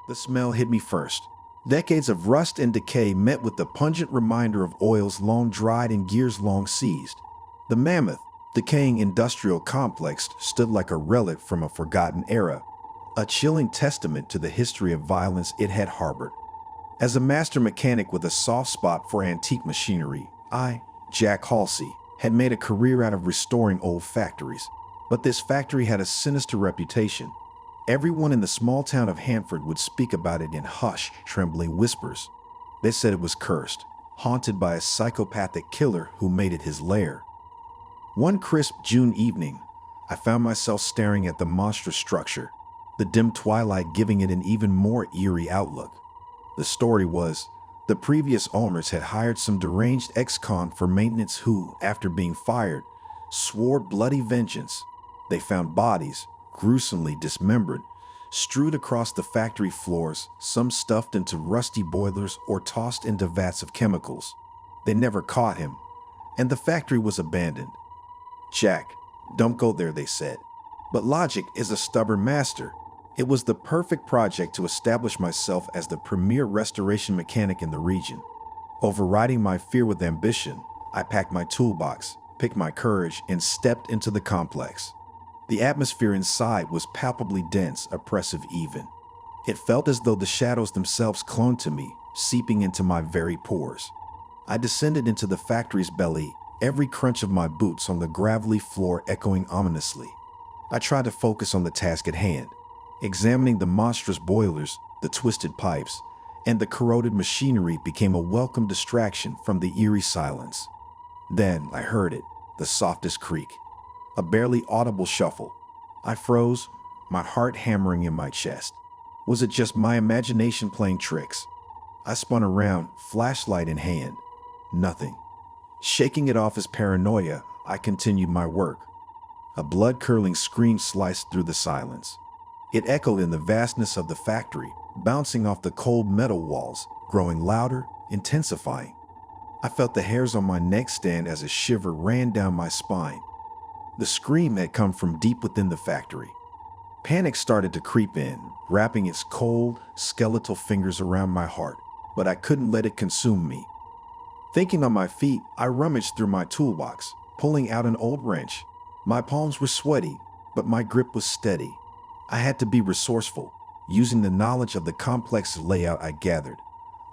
The smell hit me first. Decades of rust and decay met with the pungent reminder of oils long dried and gears long seized. The mammoth, decaying industrial complex stood like a relic from a forgotten era, a chilling testament to the history of violence it had harbored. As a master mechanic with a soft spot for antique machinery, I, Jack Halsey, had made a career out of restoring old factories. But this factory had a sinister reputation. Everyone in the small town of Hanford would speak about it in hushed, trembling whispers. They said it was cursed, haunted by a psychopathic killer who made it his lair. One crisp June evening, I found myself staring at the monstrous structure, the dim twilight giving it an even more eerie outlook. The story was, the previous owners had hired some deranged ex-con for maintenance who, after being fired, swore bloody vengeance. They found bodies, gruesomely dismembered, strewed across the factory floors, some stuffed into rusty boilers or tossed into vats of chemicals. They never caught him, and the factory was abandoned. Jack, don't go there, they said. But logic is a stubborn master. It was the perfect project to establish myself as the premier restoration mechanic in the region. Overriding my fear with ambition, I packed my toolbox, picked my courage, and stepped into the complex. The atmosphere inside was palpably dense, oppressive even. It felt as though the shadows themselves clung to me, seeping into my very pores. I descended into the factory's belly, every crunch of my boots on the gravelly floor echoing ominously. I tried to focus on the task at hand, examining the monstrous boilers, the twisted pipes, and the corroded machinery became a welcome distraction from the eerie silence. Then I heard it, the softest creak, a barely audible shuffle. I froze, my heart hammering in my chest. Was it just my imagination playing tricks? I spun around, flashlight in hand. Nothing. Shaking it off as paranoia, I continued my work. A blood-curdling scream sliced through the silence. It echoed in the vastness of the factory, bouncing off the cold metal walls, growing louder, intensifying. I felt the hairs on my neck stand as a shiver ran down my spine. The scream had come from deep within the factory. Panic started to creep in, wrapping its cold, skeletal fingers around my heart, but I couldn't let it consume me. Thinking on my feet, I rummaged through my toolbox, pulling out an old wrench. My palms were sweaty, but my grip was steady. I had to be resourceful, using the knowledge of the complex layout I gathered.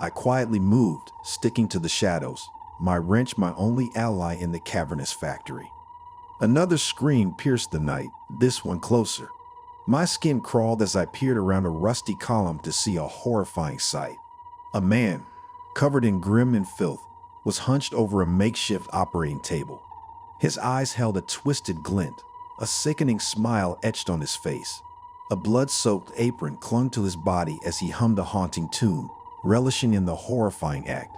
I quietly moved, sticking to the shadows, my wrench my only ally in the cavernous factory. Another scream pierced the night, this one closer. My skin crawled as I peered around a rusty column to see a horrifying sight. A man, covered in grim and filth, was hunched over a makeshift operating table. His eyes held a twisted glint, a sickening smile etched on his face. A blood-soaked apron clung to his body as he hummed a haunting tune, relishing in the horrifying act.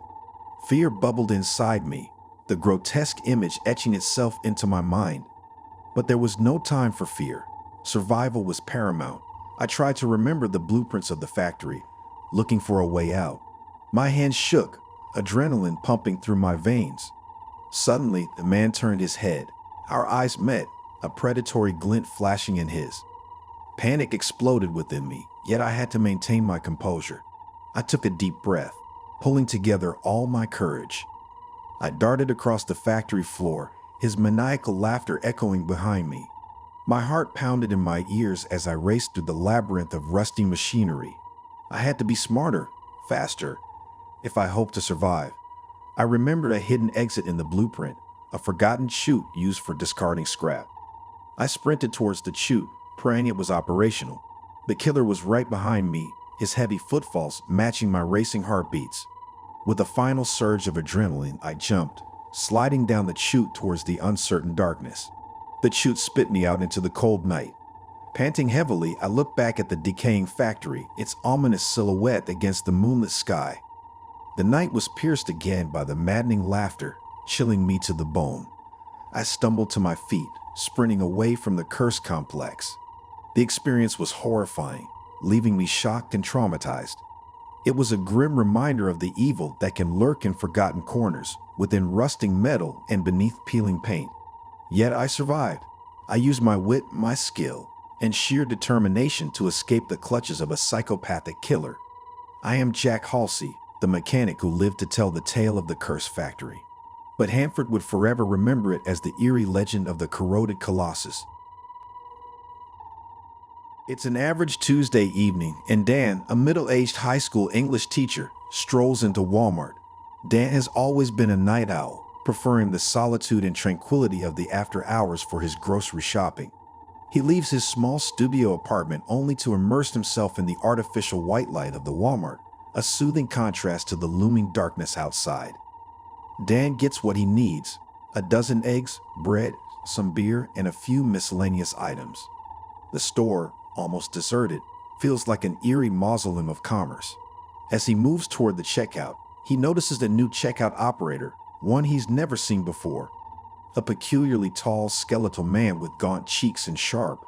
Fear bubbled inside me, the grotesque image etching itself into my mind. But there was no time for fear. Survival was paramount. I tried to remember the blueprints of the factory, looking for a way out. My hands shook, adrenaline pumping through my veins. Suddenly, the man turned his head. Our eyes met, a predatory glint flashing in his. Panic exploded within me, yet I had to maintain my composure. I took a deep breath, pulling together all my courage. I darted across the factory floor, his maniacal laughter echoing behind me. My heart pounded in my ears as I raced through the labyrinth of rusty machinery. I had to be smarter, faster, if I hoped to survive. I remembered a hidden exit in the blueprint, a forgotten chute used for discarding scrap. I sprinted towards the chute, praying it was operational. The killer was right behind me, his heavy footfalls matching my racing heartbeats. With a final surge of adrenaline, I jumped, sliding down the chute towards the uncertain darkness. The chute spit me out into the cold night. Panting heavily, I looked back at the decaying factory, its ominous silhouette against the moonlit sky. The night was pierced again by the maddening laughter, chilling me to the bone. I stumbled to my feet, sprinting away from the cursed complex. The experience was horrifying, leaving me shocked and traumatized. It was a grim reminder of the evil that can lurk in forgotten corners, within rusting metal and beneath peeling paint. Yet I survived. I used my wit, my skill, and sheer determination to escape the clutches of a psychopathic killer. I am Jack Halsey, the mechanic who lived to tell the tale of the Curse Factory. But Hanford would forever remember it as the eerie legend of the corroded colossus. It's an average Tuesday evening, and Dan, a middle-aged high school English teacher, strolls into Walmart. Dan has always been a night owl, preferring the solitude and tranquility of the after hours for his grocery shopping. He leaves his small studio apartment only to immerse himself in the artificial white light of the Walmart, a soothing contrast to the looming darkness outside. Dan gets what he needs: a dozen eggs, bread, some beer, and a few miscellaneous items. The store, almost deserted, feels like an eerie mausoleum of commerce. As he moves toward the checkout, he notices a new checkout operator, one he's never seen before. A peculiarly tall, skeletal man with gaunt cheeks and sharp,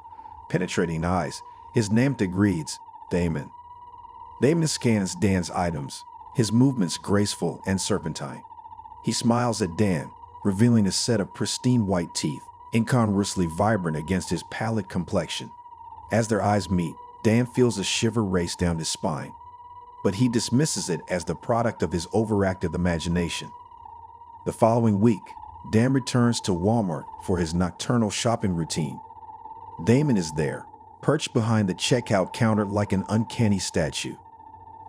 penetrating eyes. His name tag reads Damon. Damon scans Dan's items, his movements graceful and serpentine. He smiles at Dan, revealing a set of pristine white teeth, incongruously vibrant against his pallid complexion. As their eyes meet, Dan feels a shiver race down his spine, but he dismisses it as the product of his overactive imagination. The following week, Dan returns to Walmart for his nocturnal shopping routine. Damon is there, perched behind the checkout counter like an uncanny statue.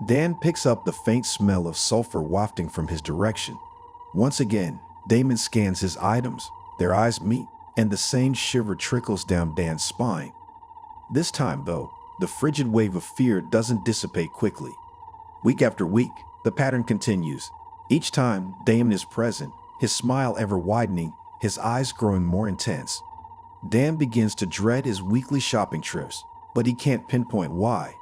Dan picks up the faint smell of sulfur wafting from his direction. Once again, Damon scans his items, their eyes meet, and the same shiver trickles down Dan's spine. This time, though, the frigid wave of fear doesn't dissipate quickly. Week after week, the pattern continues. Each time Damon is present, his smile ever widening, his eyes growing more intense. Dan begins to dread his weekly shopping trips, but he can't pinpoint why.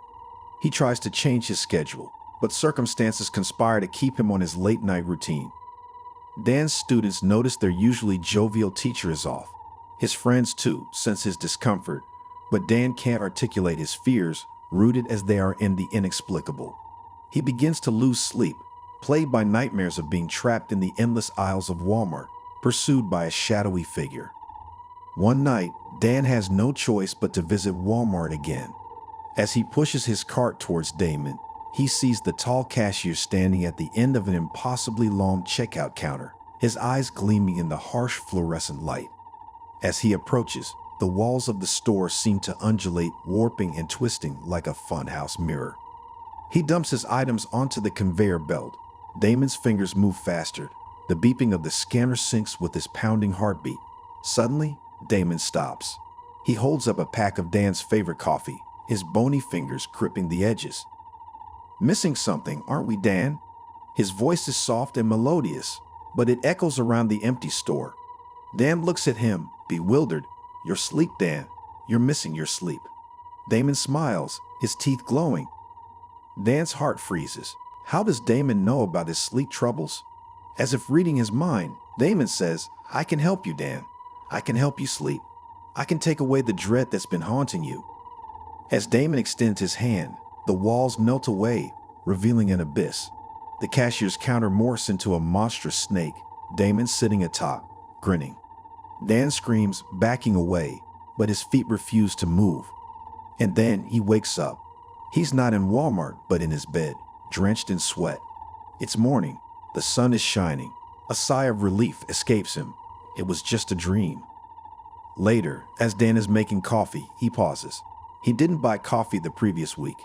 He tries to change his schedule, but circumstances conspire to keep him on his late-night routine. Dan's students notice their usually jovial teacher is off. His friends, too, sense his discomfort, but Dan can't articulate his fears, rooted as they are in the inexplicable. He begins to lose sleep, plagued by nightmares of being trapped in the endless aisles of Walmart, pursued by a shadowy figure. One night, Dan has no choice but to visit Walmart again. As he pushes his cart towards Damon, he sees the tall cashier standing at the end of an impossibly long checkout counter, his eyes gleaming in the harsh fluorescent light. As he approaches, the walls of the store seem to undulate, warping and twisting like a funhouse mirror. He dumps his items onto the conveyor belt. Damon's fingers move faster. The beeping of the scanner syncs with his pounding heartbeat. Suddenly, Damon stops. He holds up a pack of Dan's favorite coffee, his bony fingers gripping the edges. "Missing something, aren't we, Dan?" His voice is soft and melodious, but it echoes around the empty store. Dan looks at him, bewildered. "You're asleep, Dan. You're missing your sleep." Damon smiles, his teeth glowing. Dan's heart freezes. How does Damon know about his sleep troubles? As if reading his mind, Damon says, "I can help you, Dan. I can help you sleep. I can take away the dread that's been haunting you." As Damon extends his hand, the walls melt away, revealing an abyss. The cashier's counter morphs into a monstrous snake, Damon sitting atop, grinning. Dan screams, backing away, but his feet refuse to move. And then he wakes up. He's not in Walmart, but in his bed, drenched in sweat. It's morning. The sun is shining. A sigh of relief escapes him. It was just a dream. Later, as Dan is making coffee, he pauses. He didn't buy coffee the previous week.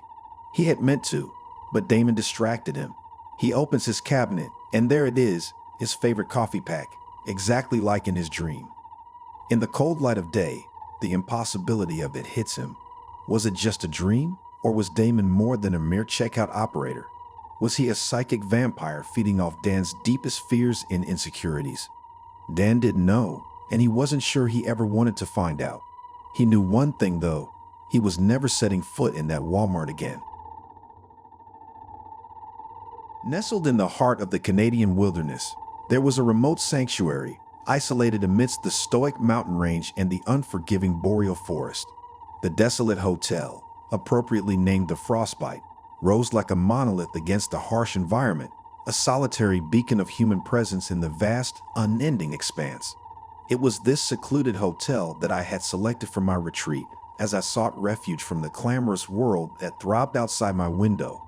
He had meant to, but Damon distracted him. He opens his cabinet, and there it is, his favorite coffee pack, exactly like in his dream. In the cold light of day, the impossibility of it hits him. Was it just a dream, or was Damon more than a mere checkout operator? Was he a psychic vampire feeding off Dan's deepest fears and insecurities? Dan didn't know, and he wasn't sure he ever wanted to find out. He knew one thing, though. He was never setting foot in that Walmart again. Nestled in the heart of the Canadian wilderness, there was a remote sanctuary, isolated amidst the stoic mountain range and the unforgiving boreal forest. The desolate hotel, appropriately named the Frostbite, rose like a monolith against the harsh environment, a solitary beacon of human presence in the vast, unending expanse. It was this secluded hotel that I had selected for my retreat, as I sought refuge from the clamorous world that throbbed outside my window.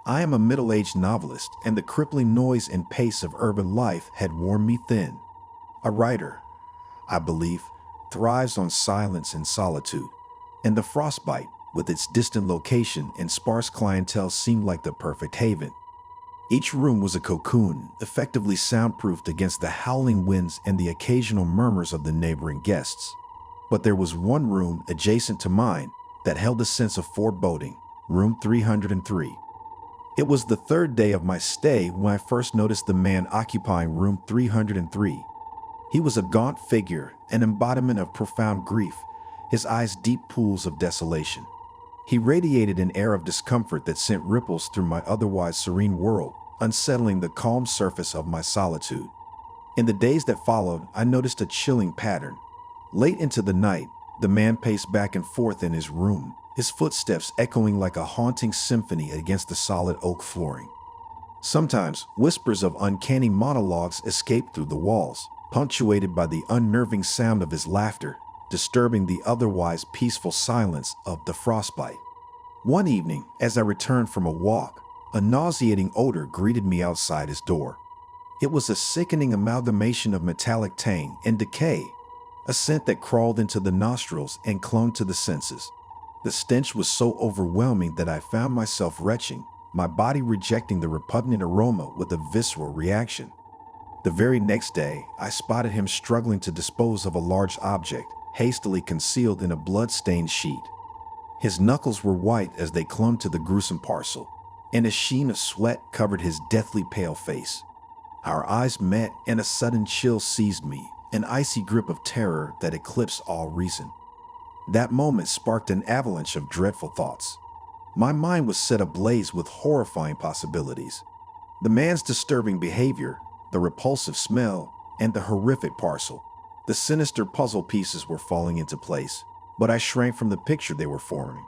I am a middle-aged novelist, and the crippling noise and pace of urban life had worn me thin. A writer, I believe, thrives on silence and solitude, and the frostbite, with its distant location and sparse clientele, seemed like the perfect haven. Each room was a cocoon, effectively soundproofed against the howling winds and the occasional murmurs of the neighboring guests. But there was one room adjacent to mine that held a sense of foreboding, room 303. It was the third day of my stay when I first noticed the man occupying room 303. He was a gaunt figure, an embodiment of profound grief, his eyes deep pools of desolation. He radiated an air of discomfort that sent ripples through my otherwise serene world, unsettling the calm surface of my solitude. In the days that followed, I noticed a chilling pattern. Late into the night, the man paced back and forth in his room, his footsteps echoing like a haunting symphony against the solid oak flooring. Sometimes, whispers of uncanny monologues escaped through the walls, punctuated by the unnerving sound of his laughter, disturbing the otherwise peaceful silence of the frostbite. One evening, as I returned from a walk, a nauseating odor greeted me outside his door. It was a sickening amalgamation of metallic tang and decay, a scent that crawled into the nostrils and clung to the senses. The stench was so overwhelming that I found myself retching, my body rejecting the repugnant aroma with a visceral reaction. The very next day, I spotted him struggling to dispose of a large object, hastily concealed in a blood-stained sheet. His knuckles were white as they clung to the gruesome parcel, and a sheen of sweat covered his deathly pale face. Our eyes met, and a sudden chill seized me, an icy grip of terror that eclipsed all reason. That moment sparked an avalanche of dreadful thoughts. My mind was set ablaze with horrifying possibilities. The man's disturbing behavior, the repulsive smell, and the horrific parcel. The sinister puzzle pieces were falling into place, but I shrank from the picture they were forming.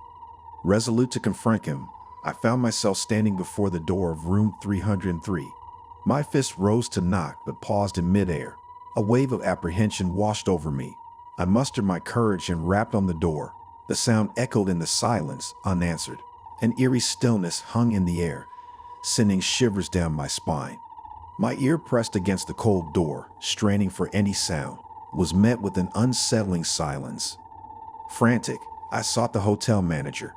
Resolute to confront him, I found myself standing before the door of room 303. My fist rose to knock but paused in midair. A wave of apprehension washed over me. I mustered my courage and rapped on the door. The sound echoed in the silence, unanswered. An eerie stillness hung in the air, sending shivers down my spine. My ear pressed against the cold door, straining for any sound, was met with an unsettling silence. Frantic, I sought the hotel manager.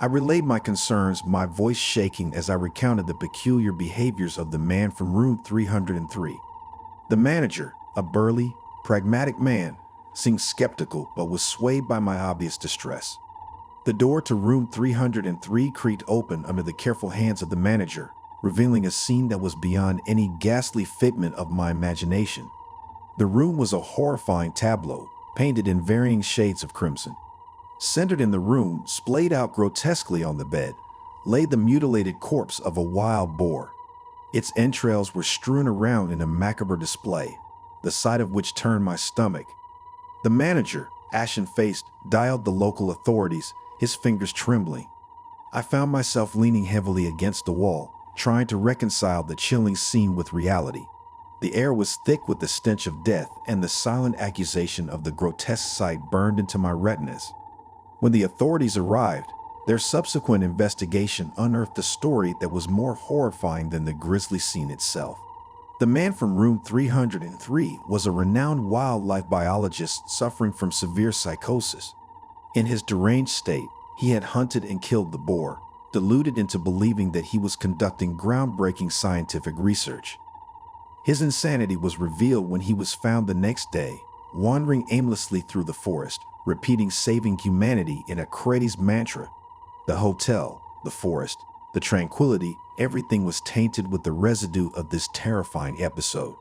I relayed my concerns, my voice shaking as I recounted the peculiar behaviors of the man from room 303. The manager, a burly, pragmatic man, seemed skeptical but was swayed by my obvious distress. The door to room 303 creaked open under the careful hands of the manager, revealing a scene that was beyond any ghastly figment of my imagination. The room was a horrifying tableau, painted in varying shades of crimson. Centered in the room, splayed out grotesquely on the bed, lay the mutilated corpse of a wild boar. Its entrails were strewn around in a macabre display, the sight of which turned my stomach. The manager, ashen-faced, dialed the local authorities, his fingers trembling. I found myself leaning heavily against the wall, trying to reconcile the chilling scene with reality. The air was thick with the stench of death, and the silent accusation of the grotesque sight burned into my retinas. When the authorities arrived, their subsequent investigation unearthed a story that was more horrifying than the grisly scene itself. The man from room 303 was a renowned wildlife biologist suffering from severe psychosis. In his deranged state, he had hunted and killed the boar, deluded into believing that he was conducting groundbreaking scientific research. His insanity was revealed when he was found the next day, wandering aimlessly through the forest, repeating saving humanity in a Cretes mantra. The hotel, the forest, the tranquility, everything was tainted with the residue of this terrifying episode.